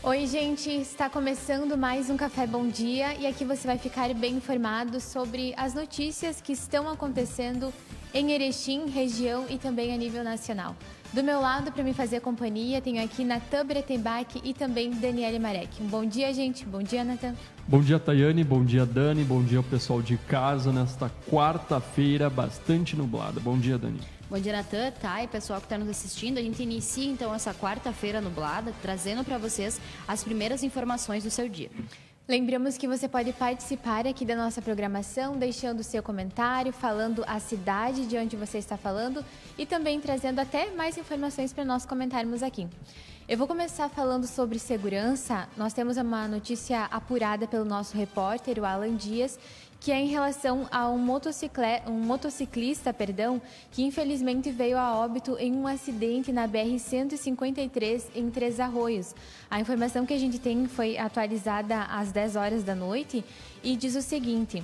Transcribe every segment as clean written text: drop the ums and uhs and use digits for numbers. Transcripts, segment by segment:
Oi, gente, está começando mais um Café Bom Dia e aqui você vai ficar bem informado sobre as notícias que estão acontecendo em Erechim, região e também a nível nacional. Do meu lado, para me fazer companhia, tenho aqui Natan Bretenbach e também Daniele Marek. Um bom dia, gente. Bom dia, Natan. Bom dia, Tayane. Bom dia, Dani. Bom dia ao pessoal de casa nesta quarta-feira bastante nublada. Bom dia, Dani. Bom dia, Natan, e pessoal que está nos assistindo. A gente inicia então essa quarta-feira nublada, trazendo para vocês as primeiras informações do seu dia. Lembramos que você pode participar aqui da nossa programação, deixando seu comentário, falando a cidade de onde você está falando e também trazendo até mais informações para nós comentarmos aqui. Eu vou começar falando sobre segurança. Nós temos uma notícia apurada pelo nosso repórter, o Alan Dias, que é em relação a um motociclista, que infelizmente veio a óbito em um acidente na BR-153 em Três Arroios. A informação que a gente tem foi atualizada às 10 horas da noite e diz o seguinte: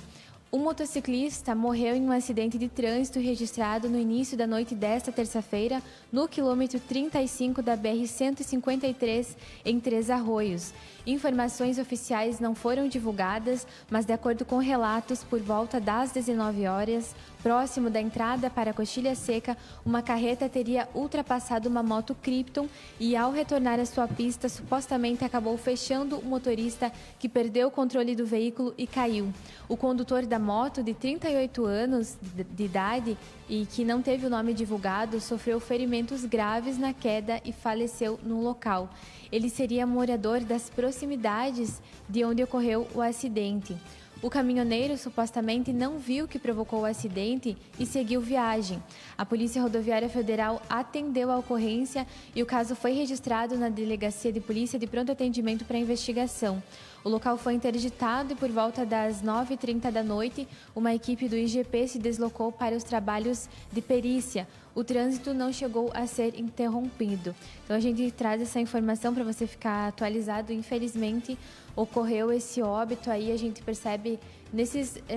o motociclista morreu em um acidente de trânsito registrado no início da noite desta terça-feira, no quilômetro 35 da BR-153, em Três Arroios. Informações oficiais não foram divulgadas, mas de acordo com relatos, por volta das 19 horas, próximo da entrada para a Coxilha Seca, uma carreta teria ultrapassado uma moto Krypton e, ao retornar à sua pista, supostamente acabou fechando o motorista, que perdeu o controle do veículo e caiu. O condutor da moto, de 38 anos de idade e que não teve o nome divulgado, sofreu ferimentos graves na queda e faleceu no local. Ele seria morador das proximidades de onde ocorreu o acidente. O caminhoneiro supostamente não viu o que provocou o acidente e seguiu viagem. A Polícia Rodoviária Federal atendeu a ocorrência e o caso foi registrado na Delegacia de Polícia de Pronto Atendimento para investigação. O local foi interditado e por volta das 9h30 da noite, uma equipe do IGP se deslocou para os trabalhos de perícia. O trânsito não chegou a ser interrompido. Então a gente traz essa informação para você ficar atualizado. Infelizmente, ocorreu esse óbito aí, a gente percebe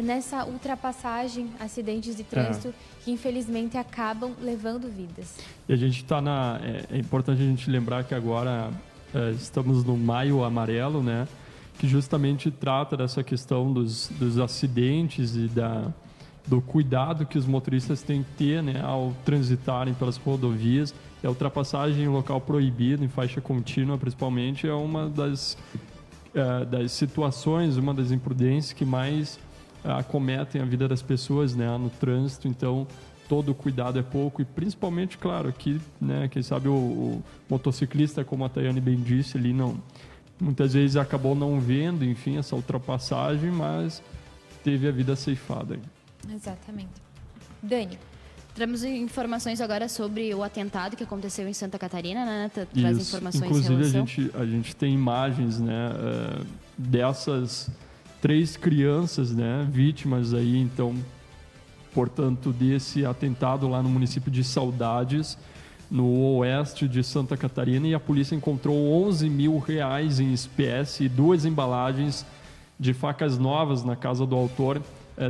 nessa ultrapassagem, acidentes de trânsito que infelizmente acabam levando vidas. E a gente está é importante a gente lembrar que agora estamos no Maio Amarelo, né? Que justamente trata dessa questão dos acidentes e do cuidado que os motoristas têm que ter, né, ao transitarem pelas rodovias. E a ultrapassagem em local proibido, em faixa contínua principalmente, é uma das situações, uma das imprudências que mais acometem a vida das pessoas, né, no trânsito. Então, todo cuidado é pouco e principalmente, claro, aqui, né, quem sabe o motociclista, como a Tayane bem disse, ele muitas vezes acabou não vendo, enfim, essa ultrapassagem, mas teve a vida ceifada. Exatamente. Dani. Temos informações agora sobre o atentado que aconteceu em Santa Catarina, né? Traz informações inclusive, em relação. a gente tem imagens, né, dessas 3 crianças, né, vítimas aí, então, portanto, desse atentado lá no município de Saudades, no oeste de Santa Catarina, e a polícia encontrou R$11 mil em espécie e 2 embalagens de facas novas na casa do autor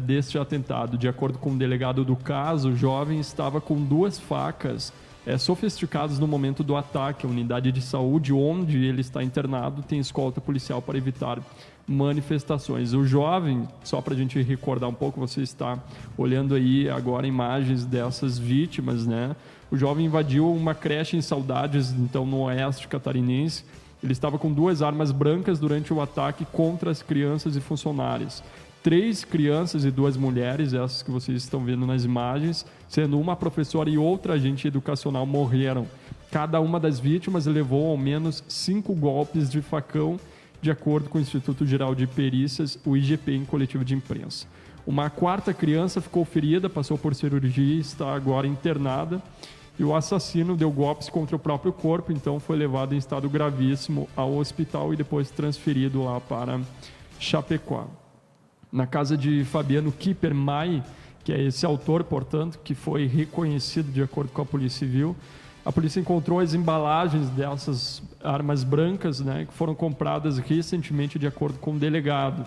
deste atentado. De acordo com o delegado do caso, o jovem estava com 2 facas sofisticadas no momento do ataque. A unidade de saúde onde ele está internado tem escolta policial para evitar manifestações. O jovem, só para a gente recordar um pouco, você está olhando aí agora imagens dessas vítimas, né? O jovem invadiu uma creche em Saudades, então no oeste catarinense. Ele estava com 2 armas brancas durante o ataque contra as crianças e funcionários. 3 crianças e 2 mulheres, essas que vocês estão vendo nas imagens, sendo uma professora e outra agente educacional, morreram. Cada uma das vítimas levou ao menos 5 golpes de facão, de acordo com o Instituto Geral de Perícias, o IGP, em coletivo de imprensa. Uma 4ª criança ficou ferida, passou por cirurgia e está agora internada. E o assassino deu golpes contra o próprio corpo, então foi levado em estado gravíssimo ao hospital e depois transferido lá para Chapecó. Na casa de Fabiano Kipper Mai, que é esse autor, portanto, que foi reconhecido de acordo com a Polícia Civil, a polícia encontrou as embalagens dessas armas brancas, né, que foram compradas recentemente de acordo com o delegado.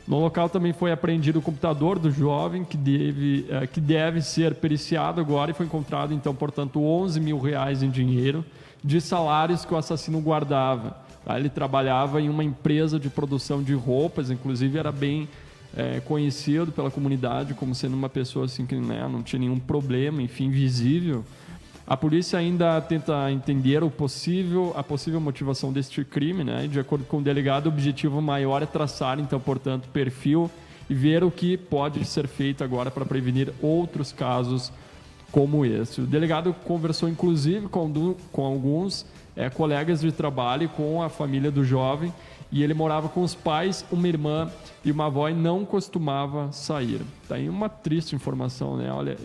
No local também foi apreendido o computador do jovem, que deve ser periciado agora, e foi encontrado, então, portanto, R$11 mil em dinheiro de salários que o assassino guardava. Tá? Ele trabalhava em uma empresa de produção de roupas, inclusive era bem conhecido pela comunidade como sendo uma pessoa assim que, né, não tinha nenhum problema, enfim, visível. A polícia ainda tenta entender a possível motivação deste crime, né? De acordo com o delegado, o objetivo maior é traçar, então, portanto, perfil e ver o que pode ser feito agora para prevenir outros casos como esse. O delegado conversou, inclusive, com alguns colegas de trabalho e com a família do jovem, e ele morava com os pais, uma irmã e uma avó e não costumava sair. Tá aí uma triste informação, né? Olha,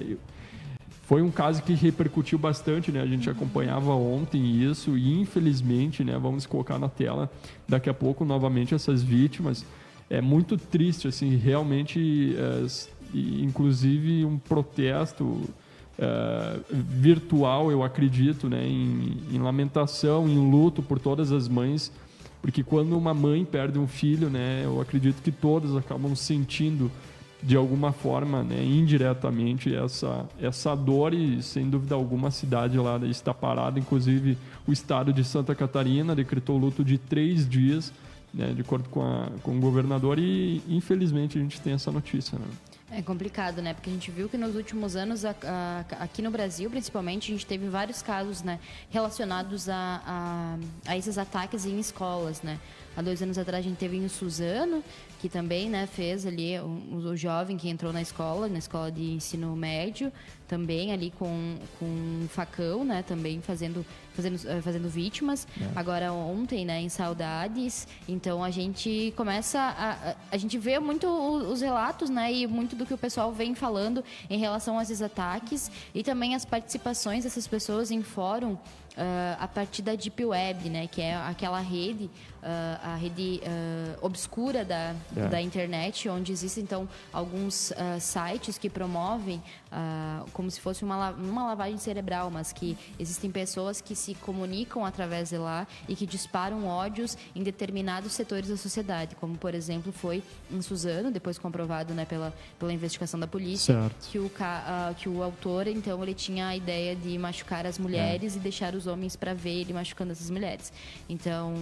foi um caso que repercutiu bastante, né? A gente acompanhava ontem isso e, infelizmente, né? Vamos colocar na tela daqui a pouco novamente essas vítimas. É muito triste, assim, realmente, inclusive um protesto virtual, eu acredito, né? Em lamentação, em luto por todas as mães, porque quando uma mãe perde um filho, né? Eu acredito que todos acabam sentindo de alguma forma, né, indiretamente, essa dor, e sem dúvida alguma a cidade lá está parada. Inclusive o estado de Santa Catarina decretou luto de 3 dias, né, de acordo com o governador, e infelizmente a gente tem essa notícia, né? É complicado, né? Porque a gente viu que nos últimos anos, aqui no Brasil, principalmente, a gente teve vários casos, né, relacionados a esses ataques em escolas, né? Há 2 anos atrás a gente teve em Suzano, que também, né, fez ali o jovem que entrou na escola de ensino médio, também ali com um facão, né, também fazendo vítimas. Agora ontem, né, em Saudades, então a gente começa a gente vê muito os relatos, né, e muito do que o pessoal vem falando em relação a esses ataques, e também as participações dessas pessoas em fórum, a partir da Deep Web, né, que é aquela rede, a rede obscura da internet, onde existem, então, alguns sites que promovem como se fosse uma lavagem cerebral, mas que existem pessoas que se comunicam através de lá e que disparam ódios em determinados setores da sociedade, como, por exemplo, foi em Suzano, depois comprovado, né, pela investigação da polícia, que o autor, então, ele tinha a ideia de machucar as mulheres e deixar os homens para ver ele machucando essas mulheres. Então,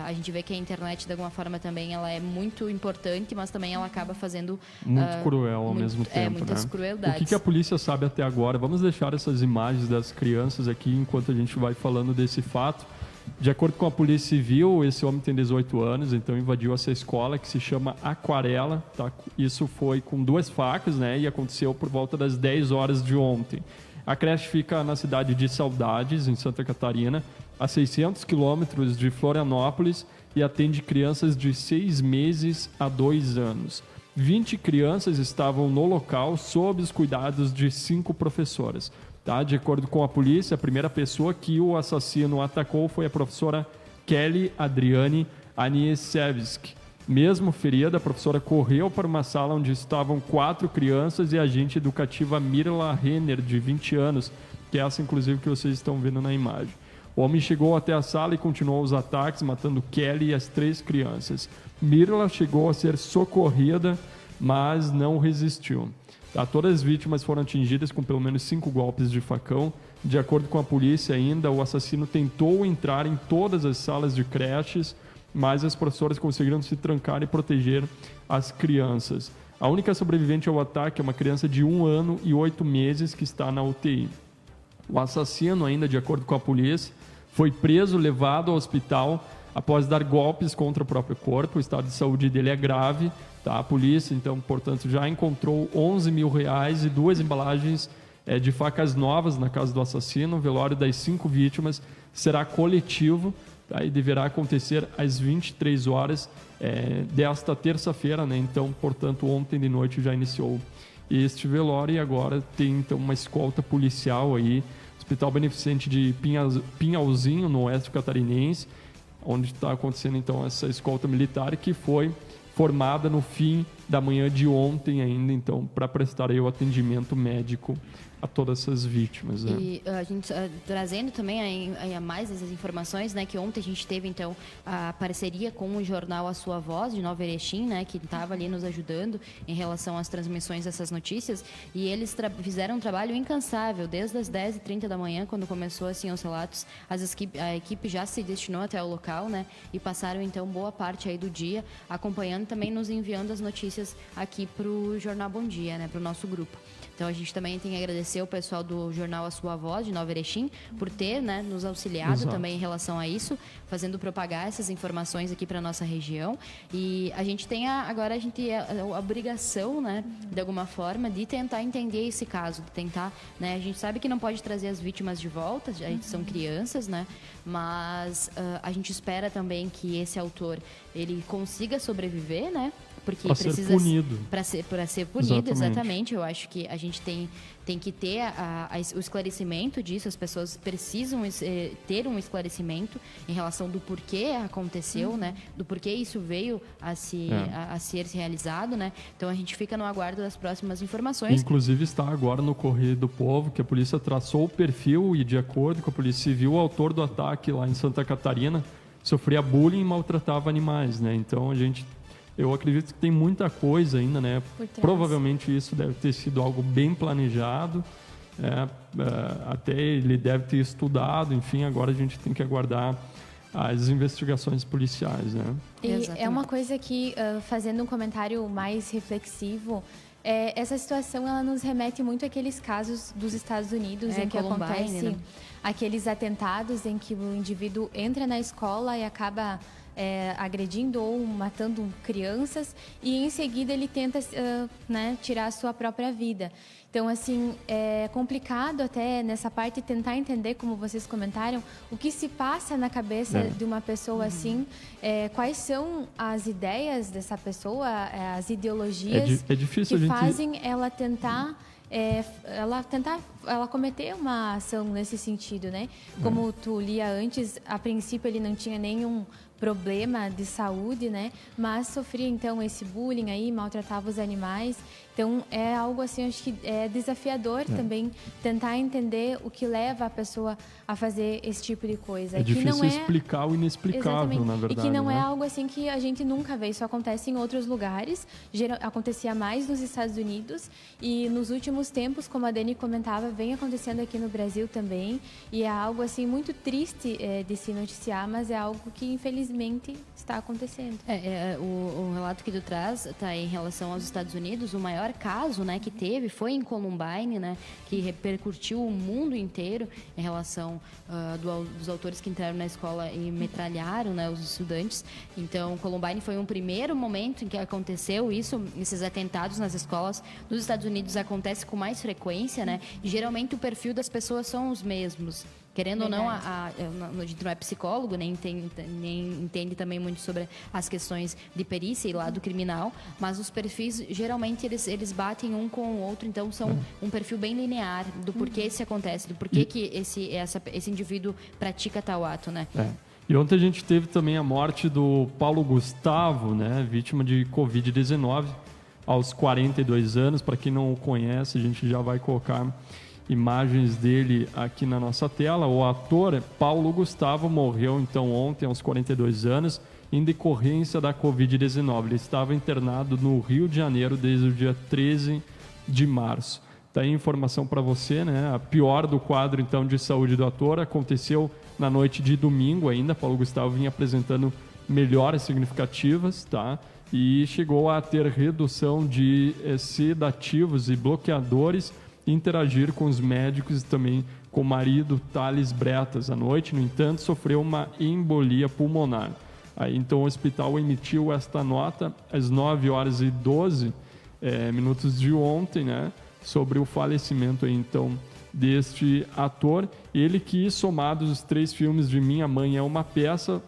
a gente vê que a internet, de alguma forma, também ela é muito importante, mas também ela acaba fazendo... Muito cruel ao mesmo tempo, muitas né? crueldades. O que a polícia sabe até agora? Vamos deixar essas imagens das crianças aqui enquanto a gente vai falando desse fato. De acordo com a Polícia Civil, esse homem tem 18 anos, então invadiu essa escola que se chama Aquarela. Tá? Isso foi com 2 facas, né? E aconteceu por volta das 10 horas de ontem. A creche fica na cidade de Saudades, em Santa Catarina, a 600 quilômetros de Florianópolis, e atende crianças de 6 meses a 2 anos. 20 crianças estavam no local sob os cuidados de 5 professoras. Tá? De acordo com a polícia, a primeira pessoa que o assassino atacou foi a professora Kelly Adriane Aniszewski. Mesmo ferida, a professora correu para uma sala onde estavam 4 crianças e a agente educativa Mirla Renner, de 20 anos, que é essa, inclusive, que vocês estão vendo na imagem. O homem chegou até a sala e continuou os ataques, matando Kelly e as 3 crianças. Mirla chegou a ser socorrida, mas não resistiu. Tá? Todas as vítimas foram atingidas com pelo menos 5 golpes de facão. De acordo com a polícia ainda, o assassino tentou entrar em todas as salas de creches, mas as professoras conseguiram se trancar e proteger as crianças. A única sobrevivente ao ataque é uma criança de 1 ano e 8 meses que está na UTI. O assassino, ainda de acordo com a polícia, foi preso, levado ao hospital após dar golpes contra o próprio corpo. O estado de saúde dele é grave. Tá? A polícia, então, portanto, já encontrou R$11 mil e 2 embalagens de facas novas na casa do assassino. O velório das 5 vítimas será coletivo, tá? E deverá acontecer às 23 horas desta terça-feira, né? Então, portanto, ontem de noite já iniciou este velório, e agora tem, então, uma escolta policial aí, Hospital Beneficente de Pinhalzinho, no oeste catarinense, onde está acontecendo, então, essa escolta militar que foi formada no fim da manhã de ontem ainda, então, para prestar aí o atendimento médico a todas essas vítimas. Né? E a gente trazendo também a mais essas informações, né, que ontem a gente teve então a parceria com o jornal A Sua Voz de Nova Erechim, né, que estava ali nos ajudando em relação às transmissões dessas notícias, e eles fizeram um trabalho incansável desde as 10h30 da manhã, quando começou assim os relatos. A equipe já se destinou até o local, né, e passaram então boa parte aí do dia acompanhando, também nos enviando as notícias aqui para o Jornal Bom Dia, né, para o nosso grupo. Então, a gente também tem que agradecer o pessoal do jornal A Sua Voz, de Nova Erechim, por ter, né, nos auxiliado Exato. também em relação a isso, fazendo propagar essas informações aqui para a nossa região. E a gente tem agora a obrigação, né, de alguma forma, de tentar entender esse caso, de tentar, né, a gente sabe que não pode trazer as vítimas de volta, são crianças, né, mas a gente espera também que esse autor, ele consiga sobreviver, né, porque pra precisa ser punido. Para ser punido, Exatamente. Eu acho que a gente tem que ter o esclarecimento disso. As pessoas precisam ter um esclarecimento em relação do porquê aconteceu, né? Do porquê isso veio a ser realizado, né? Então a gente fica no aguardo das próximas informações. Inclusive está agora no Correio do Povo que a polícia traçou o perfil e, de acordo com a Polícia Civil, o autor do ataque lá em Santa Catarina sofria bullying e maltratava animais, né? Então eu acredito que tem muita coisa ainda, né? Provavelmente isso deve ter sido algo bem planejado, até ele deve ter estudado, enfim, agora a gente tem que aguardar as investigações policiais, né? E é uma coisa que, fazendo um comentário mais reflexivo, essa situação ela nos remete muito àqueles casos dos Estados Unidos em que acontecem, né, aqueles atentados em que o indivíduo entra na escola e acaba agredindo ou matando crianças e em seguida ele tenta né, tirar a sua própria vida. Então, assim, é complicado até nessa parte tentar entender, como vocês comentaram, o que se passa na cabeça de uma pessoa assim, quais são as ideias dessa pessoa, as ideologias que fazem ela tentar ela cometer uma ação nesse sentido, né? Como tu lia antes, a princípio ele não tinha nenhum problema de saúde, né? Mas sofria então esse bullying aí, maltratava os animais. Então é algo assim, acho que é desafiador também tentar entender o que leva a pessoa a fazer esse tipo de coisa. É difícil não explicar o inexplicável, exatamente, na verdade. E que não né? é algo assim que a gente nunca vê. Isso acontece em outros lugares. Acontecia mais nos Estados Unidos e nos últimos tempos, como a Dani comentava, vem acontecendo aqui no Brasil também. E é algo assim muito triste de se noticiar, mas é algo que infelizmente está acontecendo. O relato que tu traz está em relação aos Estados Unidos. O maior caso, né, que teve foi em Columbine, né, que repercutiu o mundo inteiro em relação dos autores que entraram na escola e metralharam, né, os estudantes. Então, Columbine foi um primeiro momento em que aconteceu isso. Esses atentados nas escolas dos Estados Unidos acontecem com mais frequência, né, e geralmente o perfil das pessoas são os mesmos. Querendo ou não, a gente não é psicólogo, nem entende também muito sobre as questões de perícia e lado criminal, mas os perfis, geralmente, eles batem um com o outro, então são um perfil bem linear do porquê isso acontece, do porquê que esse indivíduo pratica tal ato, né? E ontem a gente teve também a morte do Paulo Gustavo, né, vítima de Covid-19, aos 42 anos. Para quem não o conhece, a gente já vai colocar imagens dele aqui na nossa tela. O ator Paulo Gustavo morreu então ontem aos 42 anos em decorrência da Covid-19. Ele estava internado no Rio de Janeiro desde o dia 13 de março. Tá aí informação para você, né? A pior do quadro então de saúde do ator aconteceu na noite de domingo ainda. Paulo Gustavo vinha apresentando melhoras significativas, tá? E chegou a ter redução de sedativos e bloqueadores, interagir com os médicos e também com o marido Thales Bretas. À noite, no entanto, sofreu uma embolia pulmonar. Aí, então, o hospital emitiu esta nota às 9h12 minutos de ontem, né, sobre o falecimento aí, então, deste ator. Ele que, somados os 3 filmes de Minha Mãe é uma Peça,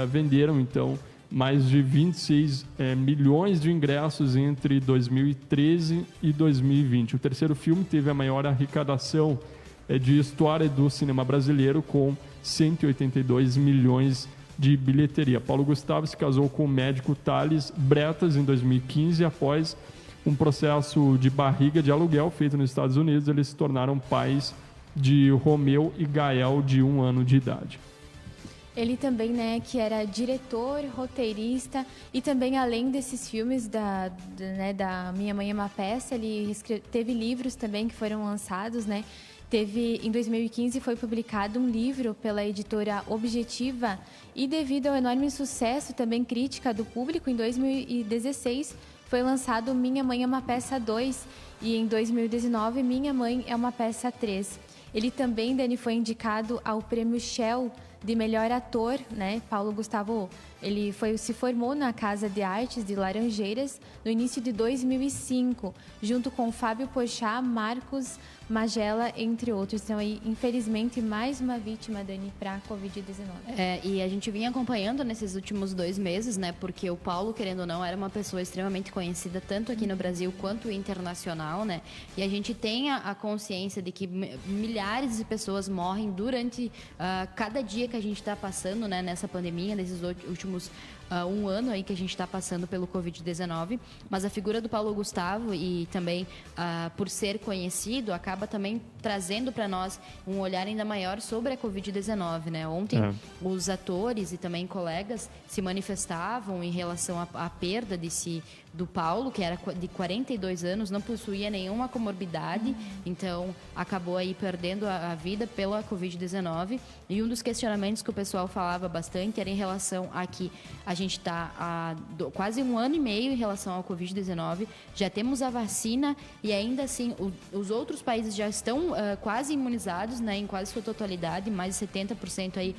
venderam, então, mais de 26 milhões de ingressos entre 2013 e 2020. O terceiro filme teve a maior arrecadação de história do cinema brasileiro, com 182 milhões de bilheteria. Paulo Gustavo se casou com o médico Thales Bretas em 2015 após um processo de barriga de aluguel feito nos Estados Unidos. Eles se tornaram pais de Romeu e Gael, de 1 ano de idade. Ele também, né, que era diretor, roteirista e também, além desses filmes da Minha Mãe é uma Peça, ele teve livros também que foram lançados, né? Em 2015 foi publicado um livro pela editora Objetiva e devido ao enorme sucesso também crítica do público, em 2016 foi lançado Minha Mãe é uma Peça 2 e em 2019 Minha Mãe é uma Peça 3. Ele também, Dani, foi indicado ao Prêmio Shell de melhor ator, né? Paulo Gustavo, ele se formou na Casa de Artes de Laranjeiras no início de 2005, junto com Fábio Porchat, Marcos Magela, entre outros. Então, aí, infelizmente, mais uma vítima, Dani, para a Covid-19. E a gente vinha acompanhando nesses últimos 2 meses, né? Porque o Paulo, querendo ou não, era uma pessoa extremamente conhecida, tanto aqui no Brasil quanto internacional, né? E a gente tem a consciência de que milhares de pessoas morrem durante cada dia que a gente está passando, né? Nessa pandemia, nesses últimos 1 ano aí que a gente está passando pelo Covid-19, mas a figura do Paulo Gustavo e também por ser conhecido, acaba também trazendo para nós um olhar ainda maior sobre a Covid-19, né? Ontem os atores e também colegas se manifestavam em relação à perda do Paulo, que era de 42 anos, não possuía nenhuma comorbidade, então acabou aí perdendo a vida pela Covid-19. E um dos questionamentos que o pessoal falava bastante era em relação a que a gente está há quase 1 ano e meio em relação ao Covid-19, já temos a vacina e ainda assim os outros países já estão quase imunizados, né, em quase sua totalidade, mais de 70% aí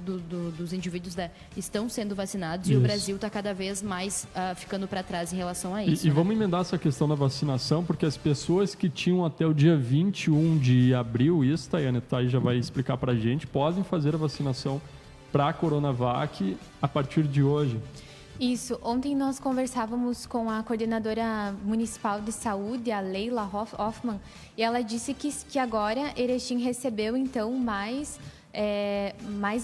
dos indivíduos estão sendo vacinados. Isso. E o Brasil está cada vez mais ficando para trás em relação a isso. E vamos emendar essa questão da vacinação, porque as pessoas que tinham até o dia 21 de abril, isso, Tayane, Thay já vai explicar para a gente, podem fazer a vacinação para a Coronavac a partir de hoje. Isso. Ontem nós conversávamos com a coordenadora municipal de saúde, a Leila Hoffmann, e ela disse que agora Erechim recebeu, então, mais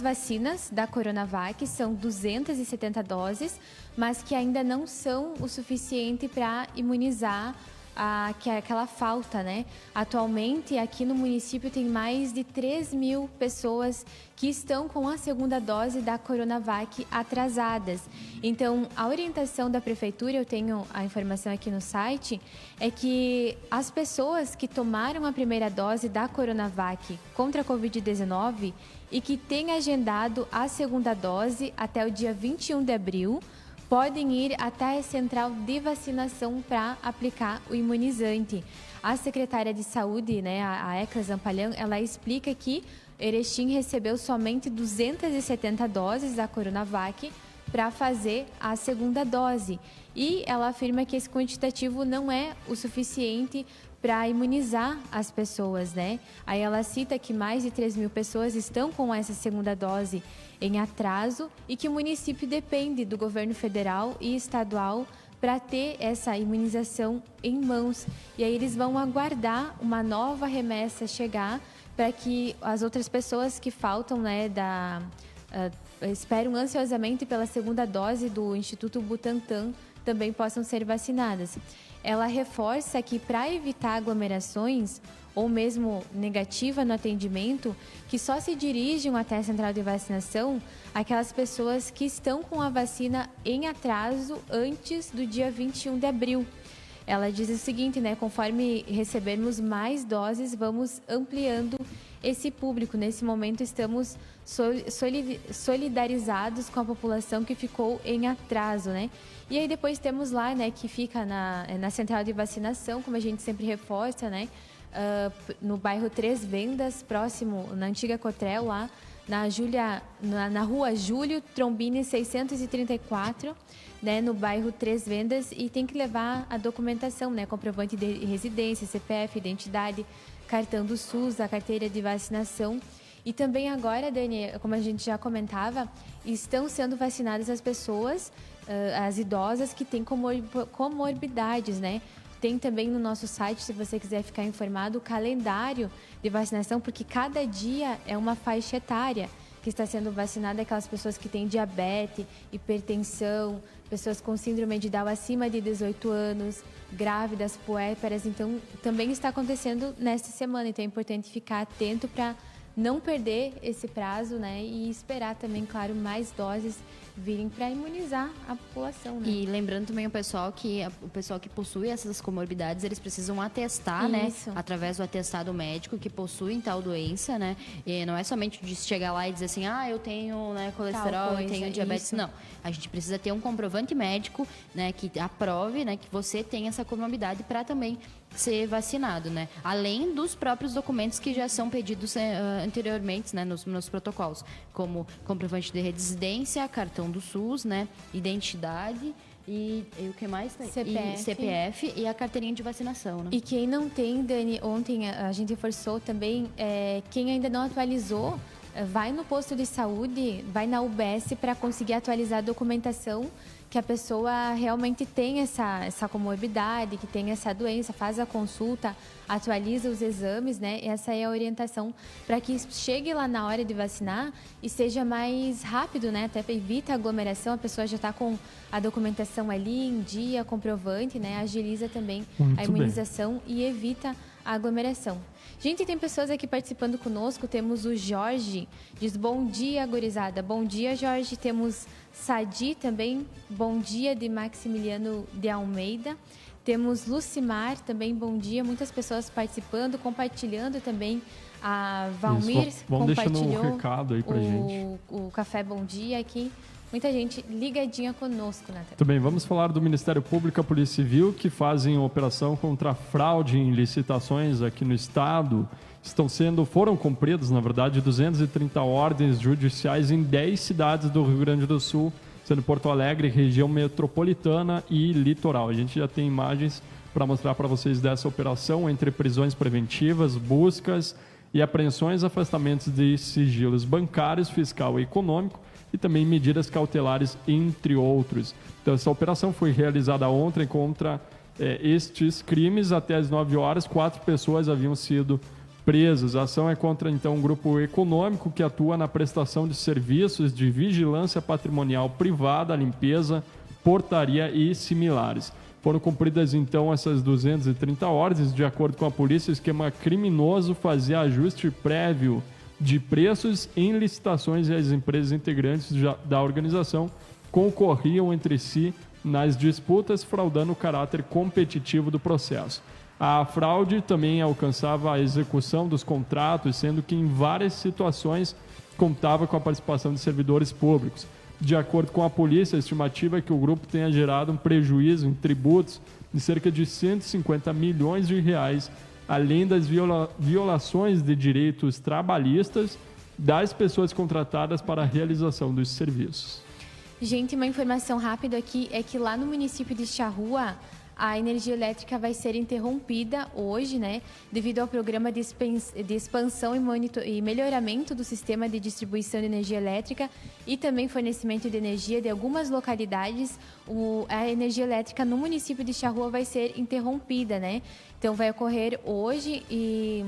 vacinas da Coronavac, são 270 doses, mas que ainda não são o suficiente para imunizar aquela falta, né? Atualmente, aqui no município, tem mais de 3.000 pessoas que estão com a segunda dose da Coronavac atrasadas. Então, a orientação da Prefeitura, eu tenho a informação aqui no site, é que as pessoas que tomaram a primeira dose da Coronavac contra a Covid-19 e que têm agendado a segunda dose até o dia 21 de abril, podem ir até a central de vacinação para aplicar o imunizante. A secretária de saúde, né, a Ecla Zampalhão, ela explica que Erechim recebeu somente 270 doses da Coronavac para fazer a segunda dose. E ela afirma que esse quantitativo não é o suficiente para imunizar as pessoas, né? Aí ela cita que mais de 3.000 pessoas estão com essa segunda dose em atraso e que o município depende do governo federal e estadual para ter essa imunização em mãos. E aí eles vão aguardar uma nova remessa chegar para que as outras pessoas que faltam, né, esperam ansiosamente pela segunda dose do Instituto Butantan também possam ser vacinadas. Ela reforça que para evitar aglomerações ou mesmo negativa no atendimento, que só se dirigem até a central de vacinação aquelas pessoas que estão com a vacina em atraso antes do dia 21 de abril. Ela diz o seguinte, né? Conforme recebermos mais doses, vamos ampliando esse público. Nesse momento, estamos solidarizados com a população que ficou em atraso, né? E aí depois temos lá, né, que fica na central de vacinação, como a gente sempre reforça, né? No bairro Três Vendas, próximo, na antiga Cotrel, lá na rua Júlio Trombini 634, né, no bairro Três Vendas, e tem que levar a documentação, né, comprovante de residência, CPF, identidade, cartão do SUS, a carteira de vacinação. E também agora, Dani, como a gente já comentava, estão sendo vacinadas as pessoas, as idosas que têm comorbidades, né? Tem também no nosso site, se você quiser ficar informado, o calendário de vacinação, porque cada dia é uma faixa etária. que está sendo vacinada é aquelas pessoas que têm diabetes, hipertensão, pessoas com síndrome de Down acima de 18 anos, grávidas, puérperas. Então, também está acontecendo nesta semana. Então, é importante ficar atento para não perder esse prazo, né? E esperar também, claro, mais doses virem para imunizar a população, né? E lembrando também o pessoal que possui essas comorbidades, eles precisam atestar, né? Através do atestado médico que possuem tal doença, né? E não é somente de chegar lá e dizer assim, eu tenho, né, colesterol, eu tenho diabetes. Isso. Não. A gente precisa ter um comprovante médico, né, que aprove, né, que você tem essa comorbidade para também ser vacinado, né? Além dos próprios documentos que já são pedidos anteriormente, né, nos protocolos, como comprovante de residência, cartão do SUS, né, identidade e o que mais? CPF e a carteirinha de vacinação, né? E quem não tem, Dani, ontem a gente reforçou também, quem ainda não atualizou, vai no posto de saúde, vai na UBS para conseguir atualizar a documentação que a pessoa realmente tem essa comorbidade, que tem essa doença, faz a consulta, atualiza os exames, né? Essa é a orientação para que chegue lá na hora de vacinar e seja mais rápido, né? Até evita aglomeração, a pessoa já está com a documentação ali em dia, comprovante, né? Agiliza também a imunização e evita a aglomeração. Gente, tem pessoas aqui participando conosco. Temos o Jorge, diz bom dia, gurizada. Bom dia, Jorge. Temos Sadi também, bom dia, de Maximiliano de Almeida. Temos Lucimar também, bom dia. Muitas pessoas participando, compartilhando também. A Valmir vamos compartilhou deixando um recado aí pra gente. O Café Bom Dia aqui. Muita gente ligadinha conosco, Natália. Muito bem, vamos falar do Ministério Público e a Polícia Civil, que fazem operação contra a fraude em licitações aqui no Estado. Foram cumpridas, na verdade, 230 ordens judiciais em 10 cidades do Rio Grande do Sul, sendo Porto Alegre, região metropolitana e litoral. A gente já tem imagens para mostrar para vocês dessa operação, entre prisões preventivas, buscas e apreensões, afastamentos de sigilos bancários, fiscal e econômico, e também medidas cautelares, entre outros. Então, essa operação foi realizada ontem contra estes crimes. Até às 9 horas, 4 pessoas haviam sido presas. A ação é contra, então, um grupo econômico que atua na prestação de serviços de vigilância patrimonial privada, limpeza, portaria e similares. Foram cumpridas, então, essas 230 ordens. De acordo com a polícia, o esquema criminoso fazia ajuste prévio de preços em licitações e as empresas integrantes da organização concorriam entre si nas disputas, fraudando o caráter competitivo do processo. A fraude também alcançava a execução dos contratos, sendo que em várias situações contava com a participação de servidores públicos. De acordo com a polícia, a estimativa é que o grupo tenha gerado um prejuízo em tributos de cerca de 150 milhões de reais, além das violações de direitos trabalhistas das pessoas contratadas para a realização dos serviços. Gente, uma informação rápida aqui é que lá no município de Charrua, a energia elétrica vai ser interrompida hoje, né? Devido ao programa de expansão e melhoramento do sistema de distribuição de energia elétrica e também fornecimento de energia de algumas localidades, a energia elétrica no município de Charrua vai ser interrompida, né? Então, vai ocorrer hoje e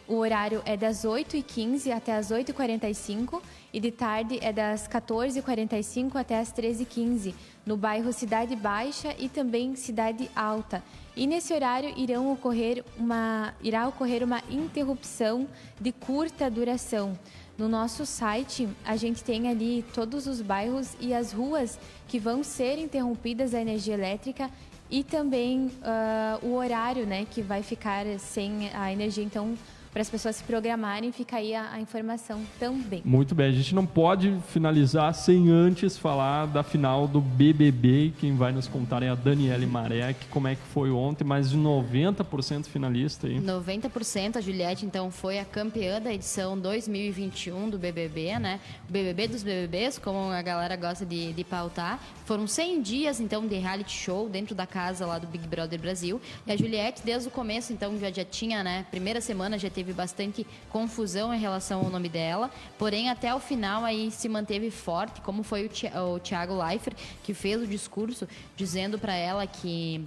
o horário é das 8h15 até as 8h45 e de tarde é das 14h45 até as 13h15, no bairro Cidade Baixa e também Cidade Alta. E nesse horário irá ocorrer uma interrupção de curta duração. No nosso site, a gente tem ali todos os bairros e as ruas que vão ser interrompidas a energia elétrica e também o horário, né, que vai ficar sem a energia. Então, para as pessoas se programarem, fica aí a informação também. Muito bem, a gente não pode finalizar sem antes falar da final do BBB. Quem vai nos contar é a Daniele Marek. Como é que foi ontem? Mais de 90% finalista aí. 90%. A Juliette, então, foi a campeã da edição 2021 do BBB, né? O BBB dos BBBs, como a galera gosta de pautar. Foram 100 dias, então, de reality show dentro da casa lá do Big Brother Brasil. E a Juliette, desde o começo, então, já tinha, né? Primeira semana já teve bastante confusão em relação ao nome dela, porém até o final aí se manteve forte, como foi o Thiago Leifert, que fez o discurso dizendo para ela que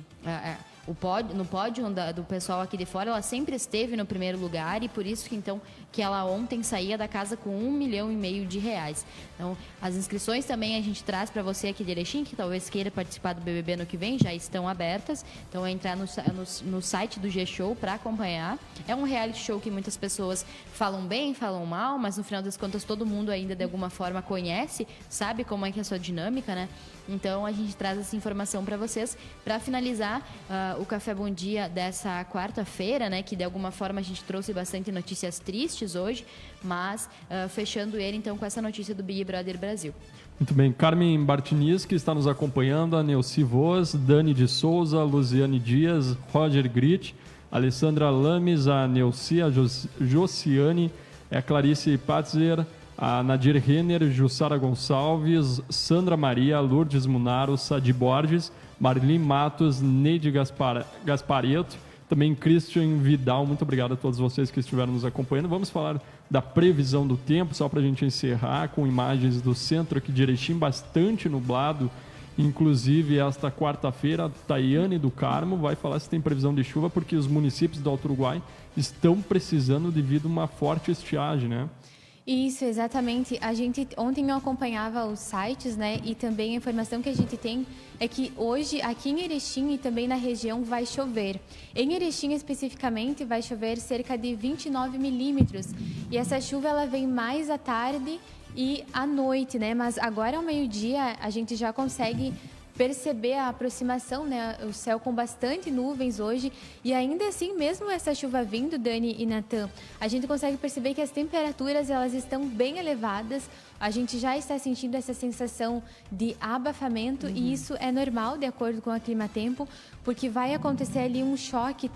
no pódio do pessoal aqui de fora, ela sempre esteve no primeiro lugar e por isso que então que ela ontem saía da casa com R$1,5 milhão de reais. Então, as inscrições também a gente traz para você aqui de Erechim, que talvez queira participar do BBB no que vem, já estão abertas. Então, é entrar no site do G-Show para acompanhar. É um reality show que muitas pessoas falam bem, falam mal, mas no final das contas todo mundo ainda de alguma forma conhece, sabe como é que é a sua dinâmica, né? Então, a gente traz essa informação para vocês. Para finalizar, o Café Bom Dia dessa quarta-feira, né? Que de alguma forma a gente trouxe bastante notícias tristes hoje, mas fechando ele então com essa notícia do Big Brother Brasil. Muito bem. Carmen Bartiniz, que está nos acompanhando, a Neuci Voz, Dani de Souza, Luziane Dias, Roger Grit, Alessandra Lames, a Neuci, a Josiane, a Clarice Patzer, a Nadir Renner, Jussara Gonçalves, Sandra Maria, Lourdes Munaro, Sadi Borges, Marlene Matos, Neide Gaspareto, também Christian Vidal. Muito obrigado a todos vocês que estiveram nos acompanhando. Vamos falar da previsão do tempo, só para a gente encerrar, com imagens do centro aqui de Erechim, bastante nublado. Inclusive, esta quarta-feira, a Tayane do Carmo vai falar se tem previsão de chuva, porque os municípios do Alto Uruguai estão precisando devido a uma forte estiagem, né? Isso, exatamente. Ontem eu acompanhava os sites, né? E também a informação que a gente tem é que hoje, aqui em Erechim e também na região, vai chover. Em Erechim, especificamente, vai chover cerca de 29 milímetros. E essa chuva, ela vem mais à tarde e à noite, né? Mas agora, ao meio-dia, a gente já consegue perceber a aproximação, né? O céu com bastante nuvens hoje, e ainda assim, mesmo essa chuva vindo, Dani e Natan, a gente consegue perceber que as temperaturas elas estão bem elevadas. A gente já está sentindo essa sensação de abafamento e isso é normal, de acordo com o clima-tempo, porque vai acontecer ali um choque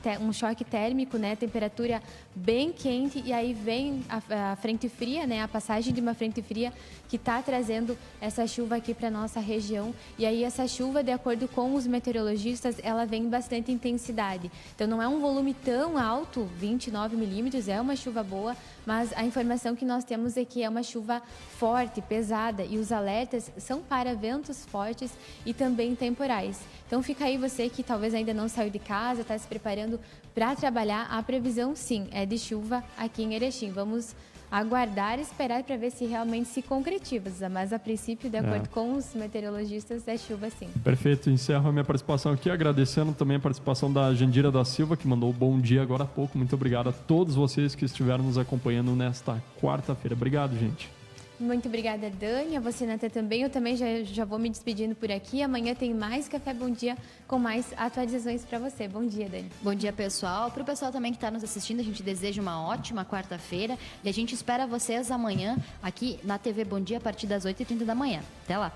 térmico, né? Temperatura bem quente, e aí vem a frente fria, né? A passagem de uma frente fria que está trazendo essa chuva aqui para nossa região. E aí essa chuva, de acordo com os meteorologistas, ela vem em bastante intensidade. Então não é um volume tão alto, 29 milímetros, é uma chuva boa, mas a informação que nós temos é que é uma chuva forte, pesada, e os alertas são para ventos fortes e também temporais. Então fica aí você que talvez ainda não saiu de casa, está se preparando para trabalhar. A previsão, sim, é de chuva aqui em Erechim. Vamos aguardar e esperar para ver se realmente se concretiza, mas a princípio, de acordo com os meteorologistas, é chuva sim. Perfeito, encerro a minha participação aqui, agradecendo também a participação da Jandira da Silva, que mandou bom dia agora há pouco. Muito obrigado a todos vocês que estiveram nos acompanhando nesta quarta-feira. Obrigado, gente. Muito obrigada, Dani. A você, Natan, também. Eu também já vou me despedindo por aqui. Amanhã tem mais Café Bom Dia com mais atualizações para você. Bom dia, Dani. Bom dia, pessoal. Para o pessoal também que está nos assistindo, a gente deseja uma ótima quarta-feira e a gente espera vocês amanhã aqui na TV Bom Dia a partir das 8h30 da manhã. Até lá.